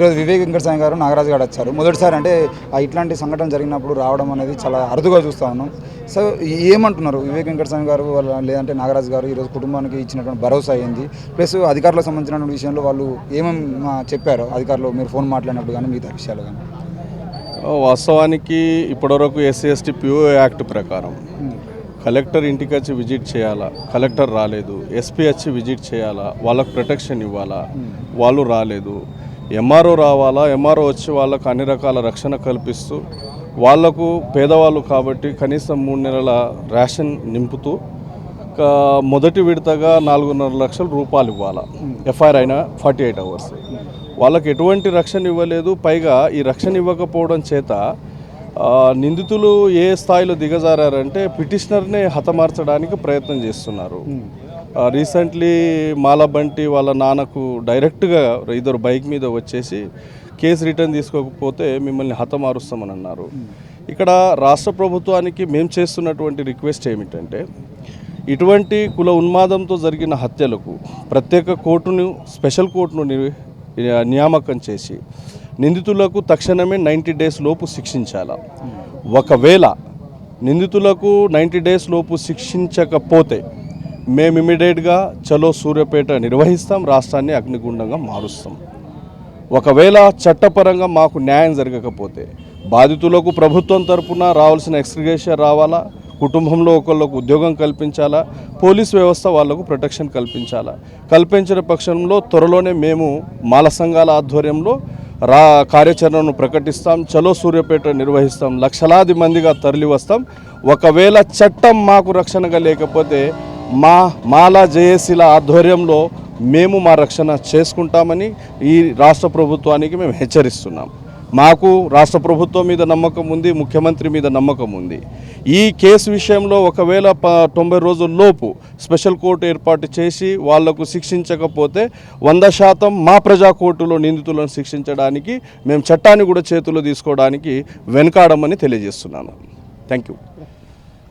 ఈరోజు వివేక్ వెంకటస్వామి గారు, నాగరాజు గారు వచ్చారు. మొదటిసారి అంటే ఇట్లాంటి సంఘటన జరిగినప్పుడు రావడం అనేది చాలా అరుదుగా చూస్తూ ఉన్నాం. సో ఏమంటున్నారు వివేక్ వెంకటస్వామి గారు లేదంటే నాగరాజు గారు ఈరోజు కుటుంబానికి ఇచ్చినటువంటి భరోసా అయింది, ప్లస్ అధికారులకు సంబంధించిన విషయంలో వాళ్ళు ఏమేమి చెప్పారో అధికారులు మీరు ఫోన్ మాట్లాడినప్పుడు కానీ మిగతా విషయాలు కానీ? వాస్తవానికి ఇప్పటివరకు SC/ST PO యాక్ట్ ప్రకారం కలెక్టర్ ఇంటికి వచ్చి విజిట్ చేయాలా, కలెక్టర్ రాలేదు. SP వచ్చి విజిట్ చేయాలా, వాళ్ళకు ప్రొటెక్షన్ ఇవ్వాలా, వాళ్ళు రాలేదు. MRO రావాలా, MRO వచ్చి వాళ్ళకు అన్ని రకాల రక్షణ కల్పిస్తూ వాళ్లకు పేదవాళ్ళు కాబట్టి కనీసం 3 నెలల రేషన్ నింపుతూ మొదటి విడతగా 4.5 లక్షల రూపాయలు ఇవ్వాలా. FIR అయినా 48 అవర్స్. వాళ్ళకి ఎటువంటి రక్షణ ఇవ్వలేదు. పైగా ఈ రక్షణ ఇవ్వకపోవడం చేత నిందితులు ఏ స్థాయిలో దిగజారంటే పిటిషనర్నే హతమార్చడానికి ప్రయత్నం చేస్తున్నారు. రీసెంట్లీ మాలబంటి వాళ్ళ నాన్నకు డైరెక్ట్గా ఇద్దరు బైక్ మీద వచ్చేసి కేసు రిటర్న్ తీసుకోకపోతే మిమ్మల్ని హతమారుస్తామని అన్నారు. ఇక్కడ రాష్ట్ర ప్రభుత్వానికి మేము చేస్తున్నటువంటి రిక్వెస్ట్ ఏమిటంటే ఇటువంటి కుల ఉన్మాదంతో జరిగిన హత్యలకు ప్రత్యేక కోర్టును, స్పెషల్ కోర్టును నియామకం చేసి నిందితులకు తక్షణమే 90 డేస్ లోపు శిక్షించాలి. ఒకవేళ నిందితులకు 90 డేస్ లోపు శిక్షించకపోతే మేము ఇమీడియట్గా చలో సూర్యాపేట నిర్వహిస్తాం, రాష్ట్రాన్ని అగ్నిగుండంగా మారుస్తాం. ఒకవేళ చట్టపరంగా మాకు న్యాయం జరగకపోతే బాధితులకు ప్రభుత్వం తరపున రావాల్సిన ఎక్స్గ్రేషన్ రావాలా, కుటుంబంలో ఒకళ్ళకు ఉద్యోగం కల్పించాలా, పోలీస్ వ్యవస్థ వాళ్లకు ప్రొటెక్షన్ కల్పించాలా. కల్పించిన పక్షంలో త్వరలోనే మేము మాల సంఘాల ఆధ్వర్యంలో కార్యాచరణను ప్రకటిస్తాం, చలో సూర్యాపేట నిర్వహిస్తాం, లక్షలాది మందిగా తరలి వస్తాం. ఒకవేళ చట్టం మాకు రక్షణగా లేకపోతే మాలా జేఏసీల ఆధ్వర్యంలో మేము మా రక్షణ చేసుకుంటామని ఈ రాష్ట్ర ప్రభుత్వానికి మేము హెచ్చరిస్తున్నాం. మాకు రాష్ట్ర ప్రభుత్వం మీద నమ్మకం ఉంది, ముఖ్యమంత్రి మీద నమ్మకం ఉంది. ఈ కేసు విషయంలో ఒకవేళ 90 రోజుల్లోపు స్పెషల్ కోర్టు ఏర్పాటు చేసి వాళ్లకు శిక్షించకపోతే 100% మా ప్రజా కోర్టులో నిందితులను శిక్షించడానికి మేము చట్టాన్ని కూడా చేతుల్లో తీసుకోవడానికి వెనకాడమని తెలియజేస్తున్నాను. Thank you.